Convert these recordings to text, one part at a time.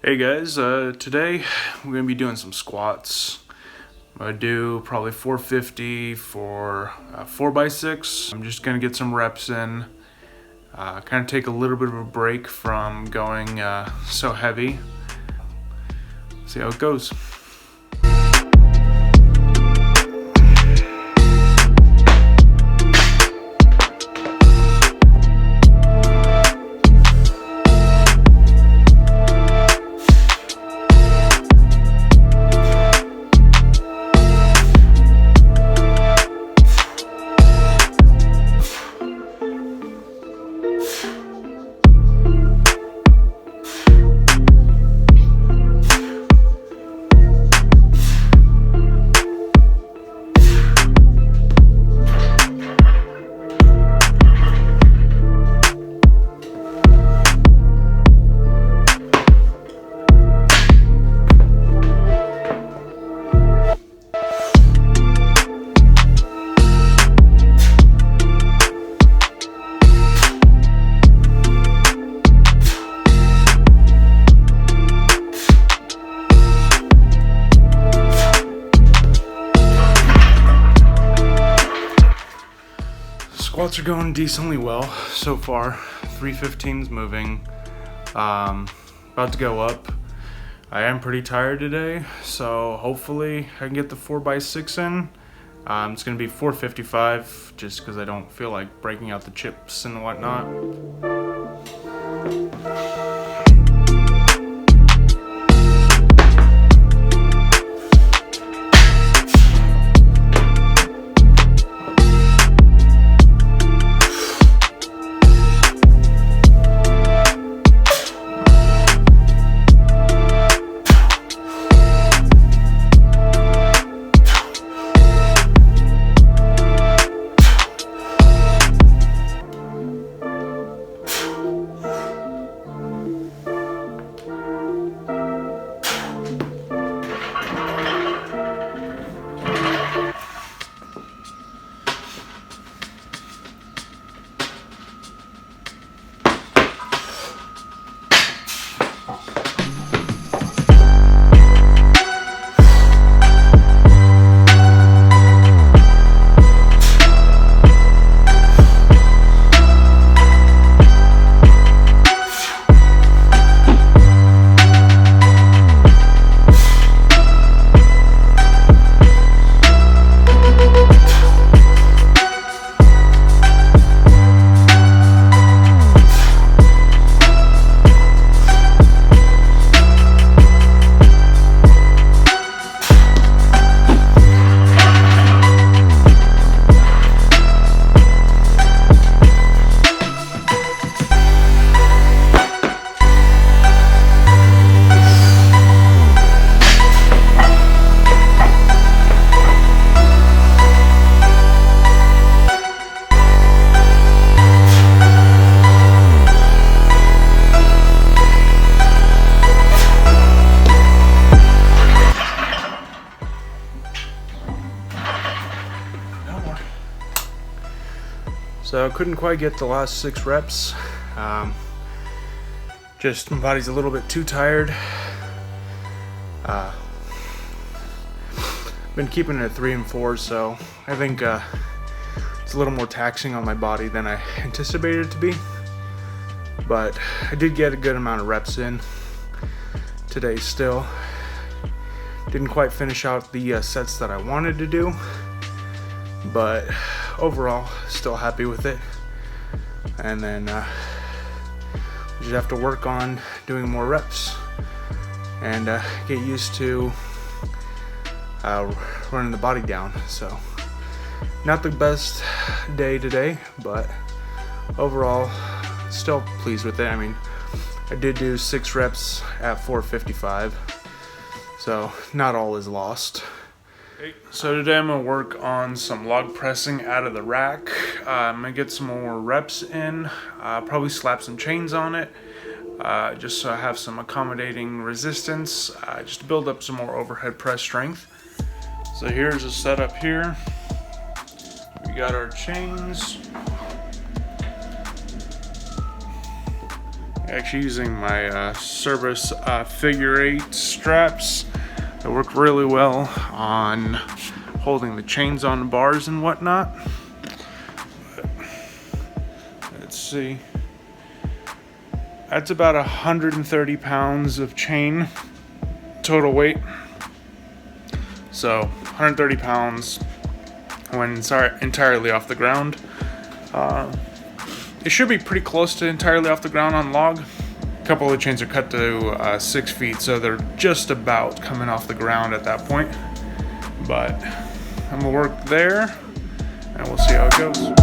Hey guys, today we're going to be doing some squats. I'm going to do probably 450 for 4x6. I'm just going to get some reps in, kind of take a little bit of a break from going so heavy. See how it goes. Squats are going decently well so far. 315's moving. About to go up. I am pretty tired today, so hopefully I can get the 4x6 in. It's going to be 455 just because I don't feel like breaking out the chips and whatnot. So I couldn't quite get the last 6 reps. Just my body's a little bit too tired. Been keeping it at 3 and 4, so I think it's a little more taxing on my body than I anticipated it to be. But I did get a good amount of reps in today still. Didn't quite finish out the sets that I wanted to do, but overall still happy with it. And then we just have to work on doing more reps and get used to running the body down. So not the best day today, but overall still pleased with it. I mean, I did do 6 reps at 455, so not all is lost. So today I'm going to work on some log pressing out of the rack. I'm going to get some more reps in, probably slap some chains on it, just so I have some accommodating resistance, just to build up some more overhead press strength. So here's a setup here. We got our chains. Actually using my Service figure 8 straps that work really well on holding the chains on bars and whatnot. Let's see. That's about 130 pounds of chain total weight. So 130 pounds when entirely off the ground. It should be pretty close to entirely off the ground on log. A couple of the chains are cut to 6 feet, so they're just about coming off the ground at that point. But I'm gonna work there, and we'll see how it goes.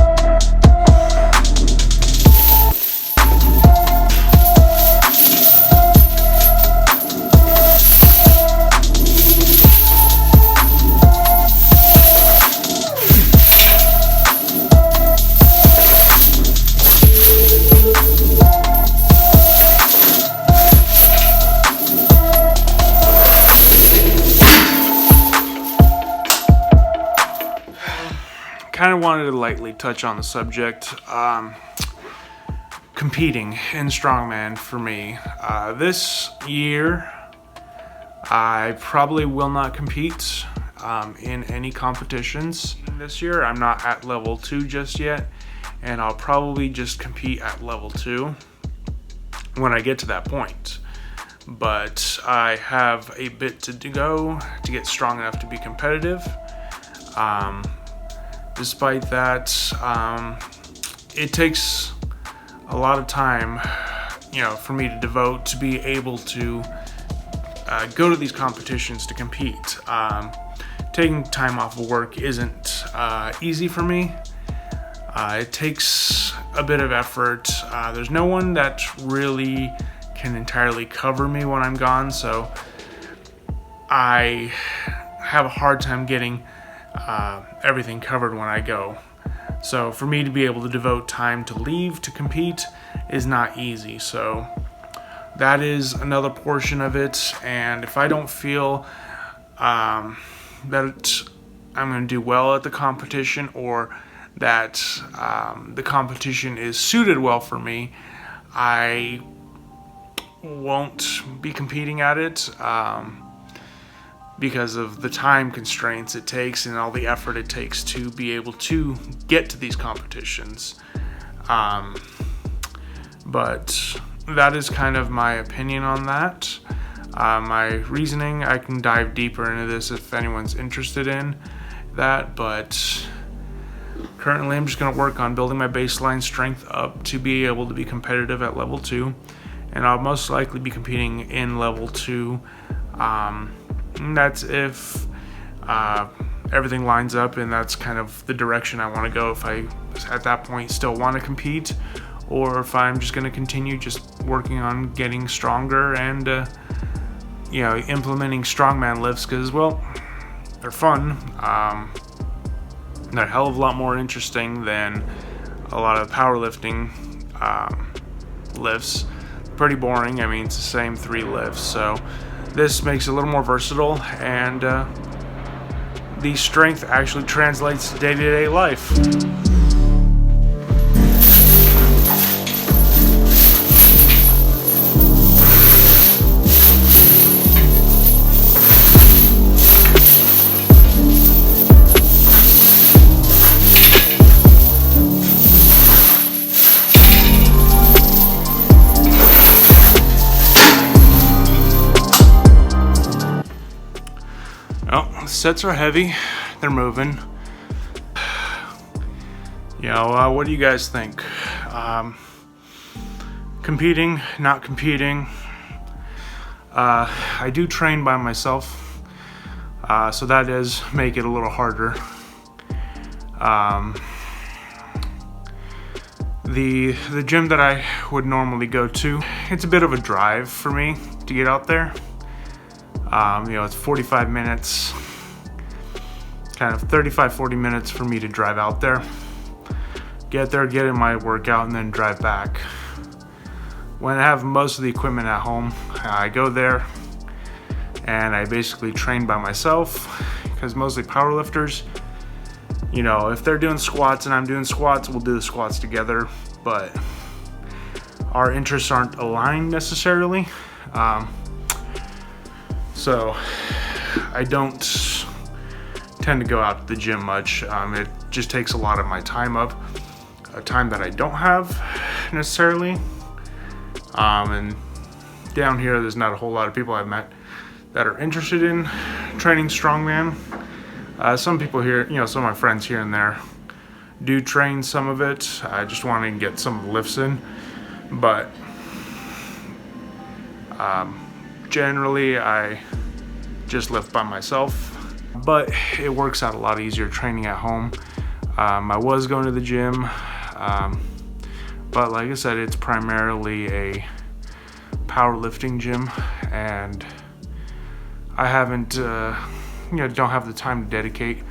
Kind of wanted to lightly touch on the subject. Competing in strongman for me. This year, I probably will not compete in any competitions. This year, I'm not at level 2 just yet, and I'll probably just compete at level 2 when I get to that point. But I have a bit to go to get strong enough to be competitive. Despite that, it takes a lot of time, for me to devote to be able to go to these competitions to compete. Taking time off of work isn't easy for me. It takes a bit of effort. There's no one that really can entirely cover me when I'm gone, so I have a hard time getting everything covered when I go. So for me to be able to devote time to leave to compete is not easy. So that is another portion of it. And if I don't feel that I'm going to do well at the competition, or that the competition is suited well for me, I won't be competing at it. Because of the time constraints it takes and all the effort it takes to be able to get to these competitions. But that is kind of my opinion on that. My reasoning, I can dive deeper into this if anyone's interested in that, but currently I'm just going to work on building my baseline strength up to be able to be competitive at level 2, and I'll most likely be competing in level 2. And that's if everything lines up, and that's kind of the direction I want to go. If I, at that point, still want to compete, or if I'm just going to continue just working on getting stronger and, implementing strongman lifts, because, well, they're fun. They're a hell of a lot more interesting than a lot of powerlifting lifts. Pretty boring. I mean, it's the same 3 lifts, so this makes it a little more versatile, and the strength actually translates to day-to-day life. Well, sets are heavy. They're moving. What do you guys think? Competing, not competing. I do train by myself, so that does make it a little harder. The gym that I would normally go to, it's a bit of a drive for me to get out there. It's 45 minutes, kind of 35-40 minutes for me to drive out there, get there, get in my workout, and then drive back. When I have most of the equipment at home, I go there and I basically train by myself, because mostly powerlifters, if they're doing squats and I'm doing squats, we'll do the squats together. But our interests aren't aligned necessarily. So I don't tend to go out to the gym much. It just takes a lot of my time up, a time that I don't have necessarily. And down here, there's not a whole lot of people I've met that are interested in training strongman. Some people here, some of my friends here and there do train some of it. I just want to get some lifts in, but generally I just lift by myself. But it works out a lot easier training at home. I was going to the gym, but like I said, it's primarily a powerlifting gym, and I haven't, don't have the time to dedicate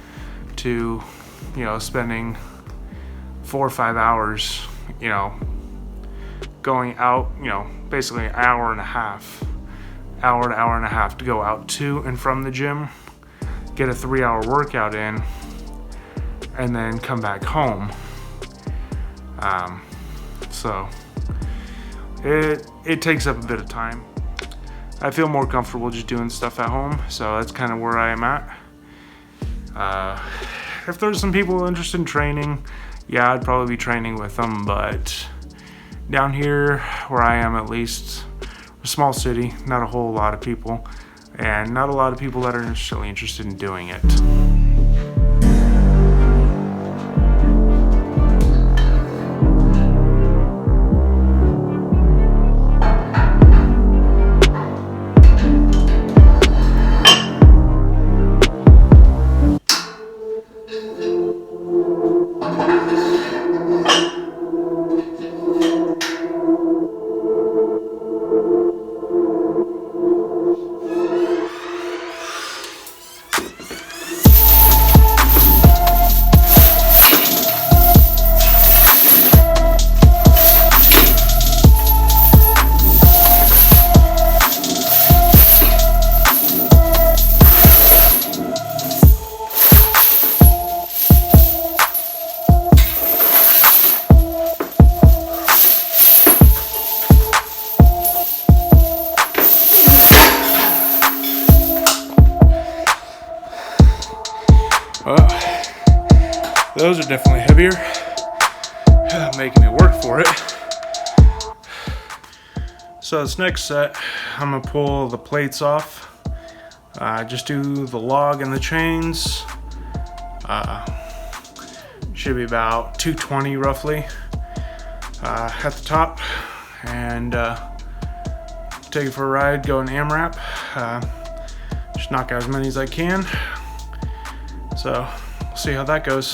to, spending 4 or 5 hours, going out, basically an hour to hour and a half to go out to and from the gym, get a 3-hour workout in, and then come back home. So it takes up a bit of time. I feel more comfortable just doing stuff at home, so that's kind of where I am at. If there's some people interested in training, yeah, I'd probably be training with them, but down here, where I am at least, a small city, not a whole lot of people, and not a lot of people that are necessarily interested in doing it. Well, those are definitely heavier, making me work for it. So this next set, I'm gonna pull the plates off, just do the log and the chains. Should be about 220 roughly at the top, and take it for a ride, go in AMRAP, just knock out as many as I can. So we'll see how that goes.